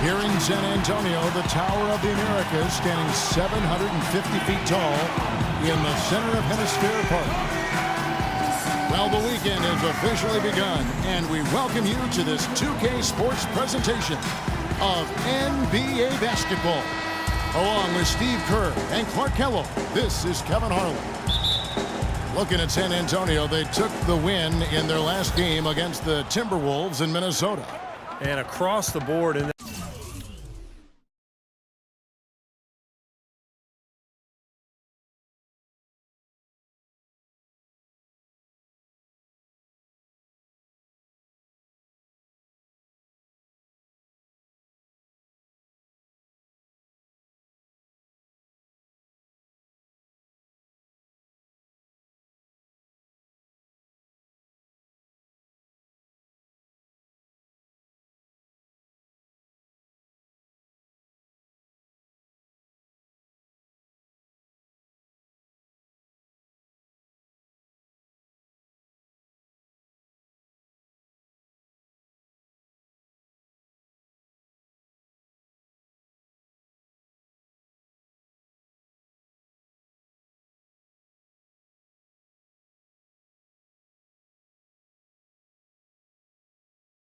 Here in San Antonio, the Tower of the Americas, standing 750 feet tall in the center of Hemisphere Park. Well, the weekend has officially begun, and we welcome you to this 2K Sports presentation of NBA basketball. Along with Steve Kerr and Clark Kellogg, this is Kevin Harlan. Looking at San Antonio, they took the win in their last game against the Timberwolves in Minnesota. And across the board in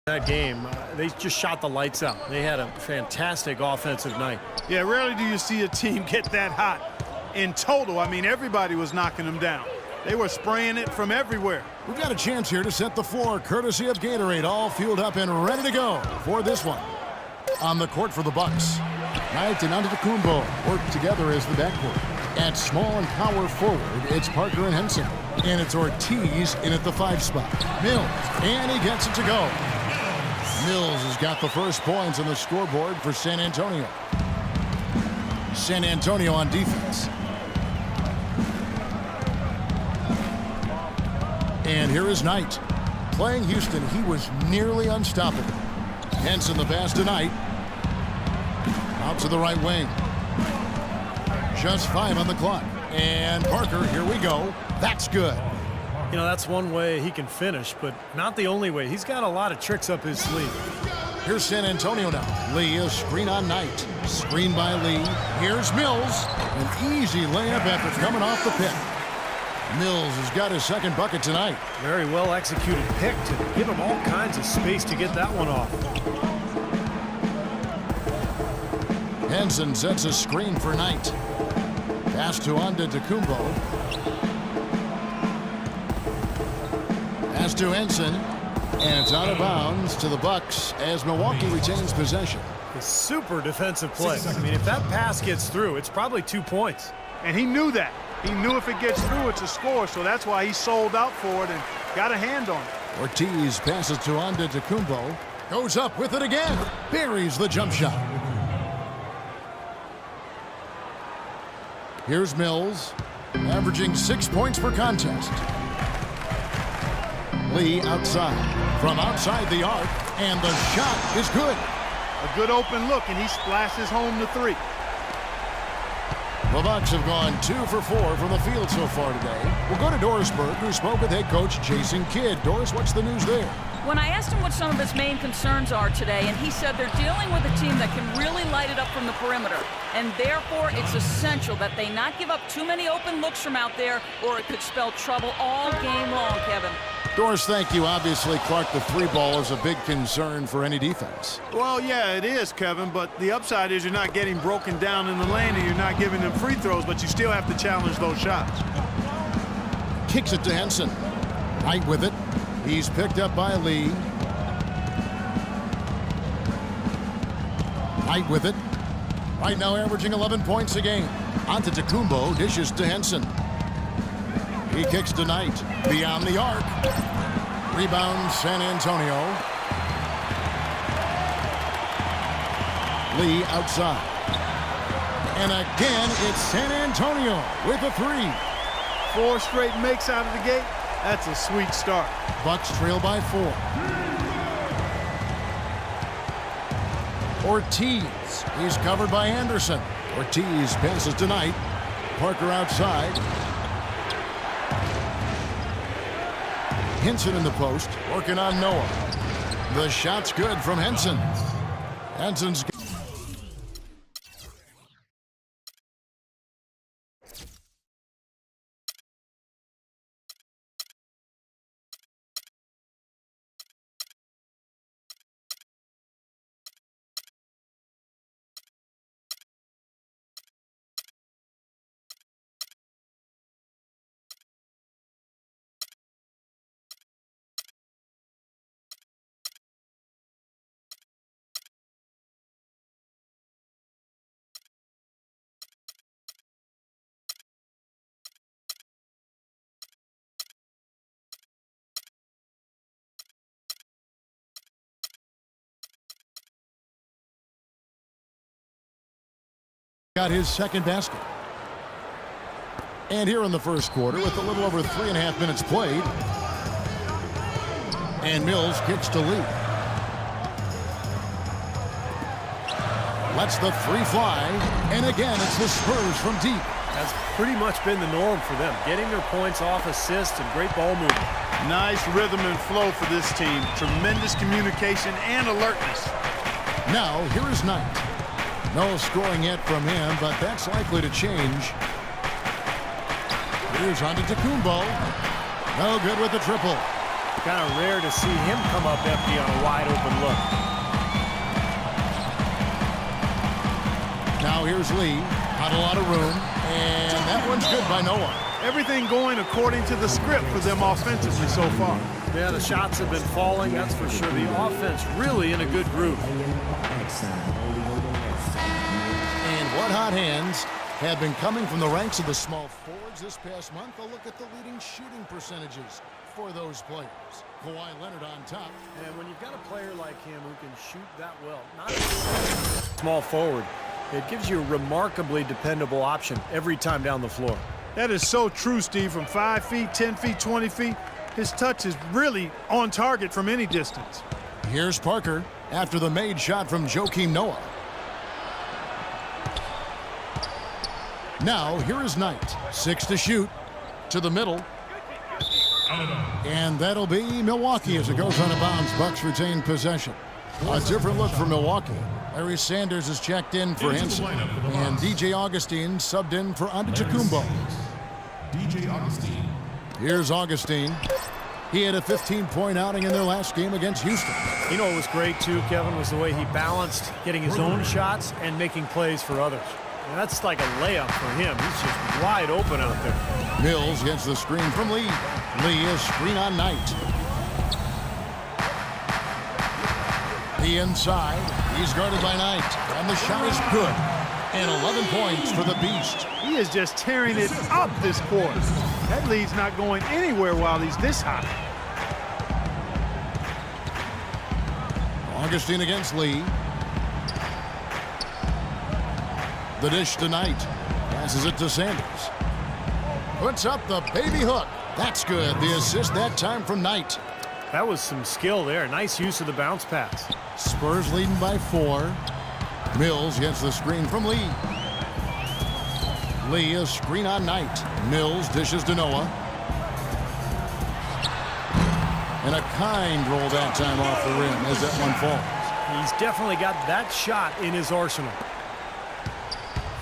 that game, they just shot the lights out. They had a fantastic offensive night. Yeah, rarely do you see a team get that hot in total. I mean, everybody was knocking them down. They were spraying it from everywhere. We've got a chance here to set the floor, courtesy of Gatorade, all fueled up and ready to go for this one. On the court for the Bucks, Knight and Antetokounmpo work together as the backcourt. At small and power forward, it's Parker and Henson. And it's Ortiz in at the 5 spot. Mills, and he gets it to go. Mills has got the first points on the scoreboard for San Antonio. San Antonio on defense. And here is Knight. Playing Houston, he was nearly unstoppable. Henson the pass tonight. Out to the right wing. Just 5 on the clock. And Parker, here we go. That's good. You know, that's one way he can finish, but not the only way. He's got a lot of tricks up his sleeve. Here's San Antonio now. Lee, a screen on Knight. Screen by Lee. Here's Mills. An easy layup after coming off the pick. Mills has got his second bucket tonight. Very well executed pick to give him all kinds of space to get that one off. Henson sets a screen for Knight. Pass to Antetokounmpo. Pass to Henson. And it's out of bounds to the Bucks as Milwaukee retains possession. A super defensive play. I mean, if that pass gets through, it's probably 2 points. And he knew that. He knew if it gets through, it's a score, so that's why he sold out for it and got a hand on it. Ortiz passes to Antetokounmpo. Goes up with it again. Buries the jump shot. Here's Mills, averaging 6 points per contest. Lee outside. From outside the arc, and the shot is good. A good open look, and he splashes home the 3. The Bucks have gone 2 for 4 from the field so far today. We'll go to Dorisburg, who spoke with head coach Jason Kidd. Doris, what's the news there? When I asked him what some of his main concerns are today, and he said they're dealing with a team that can really light it up from the perimeter, and therefore it's essential that they not give up too many open looks from out there, or it could spell trouble all game long, Kevin. Doris, thank you. Obviously, Clark, the 3 ball is a big concern for any defense. Well, yeah, it is, Kevin, but the upside is you're not getting broken down in the lane and you're not giving them free throws, but you still have to challenge those shots. Kicks it to Henson. Knight with it. He's picked up by Lee. Knight with it. Right now averaging 11 points a game. Antetokounmpo dishes to Henson. He kicks to Knight. Beyond the arc. Rebound San Antonio. Lee outside. And again, it's San Antonio with a 3. 4 straight makes out of the gate. That's a sweet start. Bucks trail by 4. Ortiz. He's covered by Anderson. Ortiz passes to Knight. Parker outside. Henson in the post, working on Noah. The shot's good from Henson. Henson's got his second basket. And here in the first quarter, with a little over 3.5 minutes played, and Mills kicks to Lee. Lets the three fly, and again it's the Spurs from deep. That's pretty much been the norm for them, getting their points off assists and great ball movement. Nice rhythm and flow for this team. Tremendous communication and alertness. Now here is Knight. No scoring yet from him, but that's likely to change. Here's Antetokounmpo. No good with the triple. Kind of rare to see him come up empty on a wide open look. Now here's Lee. Not a lot of room. And that one's good by Noah. Everything going according to the script for them offensively so far. Yeah, the shots have been falling, that's for sure. The offense really in a good groove. And what hot hands have been coming from the ranks of the small forwards this past month. A look at the leading shooting percentages for those players. Kawhi Leonard on top. And when you've got a player like him who can shoot that well, not a small forward, it gives you a remarkably dependable option every time down the floor. That is so true, Steve. From 5 feet, 10 feet, 20 feet, his touch is really on target from any distance. Here's Parker after the made shot from Joakim Noah. Now here is Knight. 6 to shoot. To the middle. And that'll be Milwaukee as it goes out of bounds. Bucks retain possession. A different look for Milwaukee. Larry Sanders is checked in for Henson. And DJ Augustine subbed in for Antetokounmpo. DJ Augustine. Here's Augustine. He had a 15-point outing in their last game against Houston. You know what was great, too, Kevin, was the way he balanced getting his own shots and making plays for others. And that's like a layup for him. He's just wide open out there. Mills gets the screen from Lee. Lee is screen on Knight. The inside. He's guarded by Knight. And the shot is good. And 11 points for the Beast. He is just tearing it up this quarter. That lead's not going anywhere while he's this hot. Augustine against Lee. The dish to Knight. Passes it to Sanders. Puts up the baby hook. That's good. The assist that time from Knight. That was some skill there. Nice use of the bounce pass. Spurs leading by 4. Mills gets the screen from Lee. Lee a screen on Knight. Mills dishes to Noah. And a kind roll that time off the rim as that one falls. He's definitely got that shot in his arsenal.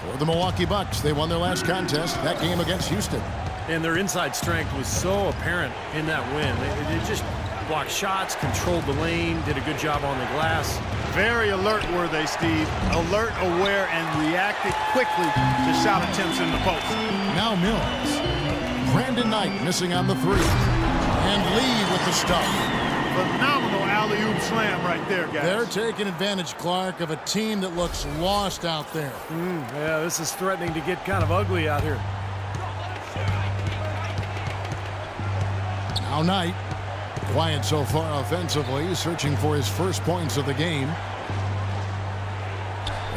For the Milwaukee Bucks, they won their last contest, that game against Houston. And their inside strength was so apparent in that win. They just blocked shots, controlled the lane, did a good job on the glass. Very alert were they, Steve. Alert, aware, and reacted quickly to shot attempts in the post. Now Mills. Brandon Knight missing on the 3. And Lee with the stop. Phenomenal alley-oop slam right there, guys. They're taking advantage, Clark, of a team that looks lost out there. Yeah, this is threatening to get kind of ugly out here. Now Knight. Quiet so far offensively, searching for his first points of the game.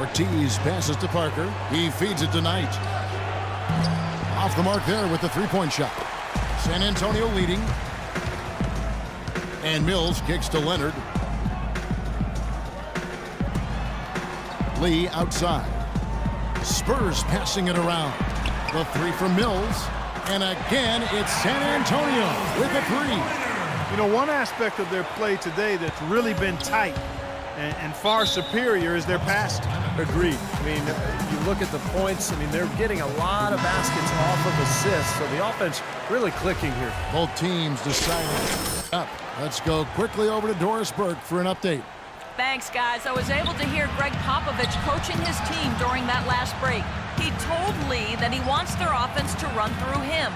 Ortiz passes to Parker. He feeds it to Knight. Off the mark there with the three-point shot. San Antonio leading. And Mills kicks to Leonard. Lee outside. Spurs passing it around. The 3 from Mills. And again, it's San Antonio with a 3. You know, one aspect of their play today that's really been tight and far superior is their passing. Agreed. I mean, you look at the points, I mean, they're getting a lot of baskets off of assists, so the offense really clicking here. Both teams deciding up. Let's go quickly over to Doris Burke for an update. Thanks, guys. I was able to hear Greg Popovich coaching his team during that last break. He told Lee that he wants their offense to run through him.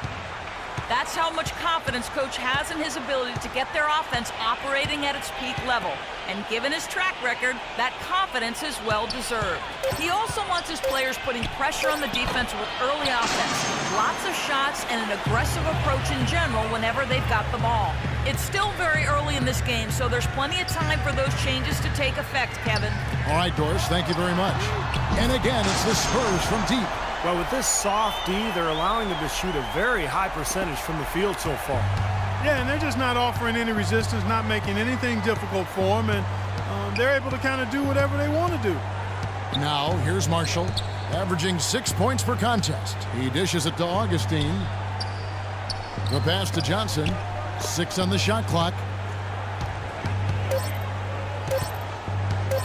That's how much confidence Coach has in his ability to get their offense operating at its peak level. And given his track record, that confidence is well-deserved. He also wants his players putting pressure on the defense with early offense, lots of shots, and an aggressive approach in general whenever they've got the ball. It's still very early in this game, so there's plenty of time for those changes to take effect, Kevin. All right, Doris, thank you very much. And again, it's the Spurs from deep. Well, with this soft D, they're allowing them to shoot a very high percentage from the field so far. Yeah, and they're just not offering any resistance, not making anything difficult for them, and they're able to kind of do whatever they want to do. Now, here's Marshall, averaging 6 points per contest. He dishes it to Augustine. The pass to Johnson. 6 on the shot clock.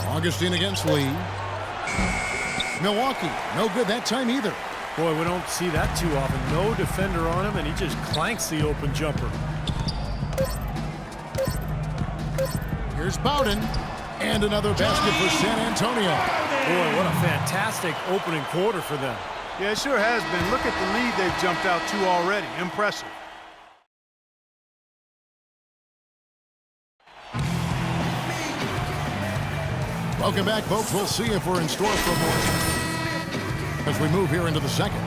Augustine against Lee. Milwaukee, no good that time either. Boy, we don't see that too often. No defender on him, and he just clanks the open jumper. Here's Bowden. And another basket for San Antonio. Boy, what a fantastic opening quarter for them. Yeah, it sure has been. Look at the lead they've jumped out to already. Impressive. Welcome back, folks. We'll see if we're in store for more as we move here into the second.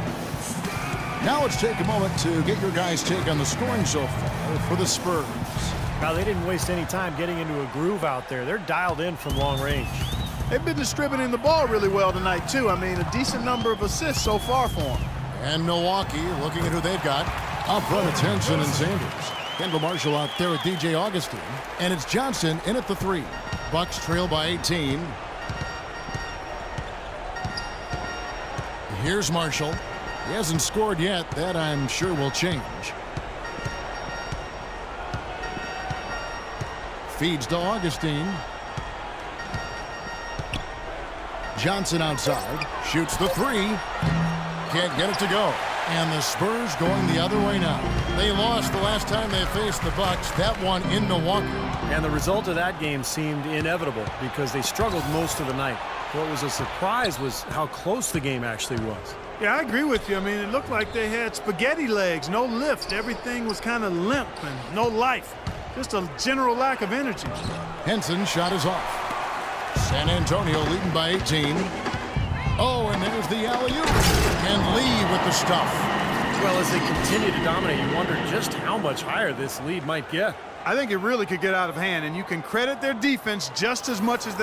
Now let's take a moment to get your guys' take on the scoring so far for the Spurs. Now, they didn't waste any time getting into a groove out there. They're dialed in from long range. They've been distributing the ball really well tonight, too. I mean, a decent number of assists so far for them. And Milwaukee, looking at who they've got. Up front, it's Henson and Sanders. Kendall Marshall out there with DJ Augustine. And it's Johnson in at the 3. Bucks trail by 18. Here's Marshall. He hasn't scored yet. That, I'm sure, will change. Feeds to Augustine. Johnson outside. Shoots the 3. Can't get it to go. And the Spurs going the other way now. They lost the last time they faced the Bucks. That one in Milwaukee. And the result of that game seemed inevitable because they struggled most of the night. What was a surprise was how close the game actually was. Yeah, I agree with you. I mean, it looked like they had spaghetti legs, no lift. Everything was kind of limp and no life. Just a general lack of energy. Henson shot is off. San Antonio leading by 18. Oh, and there's the alley-oop. And Lee with the stuff. Well, as they continue to dominate, you wonder just how much higher this lead might get. I think it really could get out of hand, and you can credit their defense just as much as their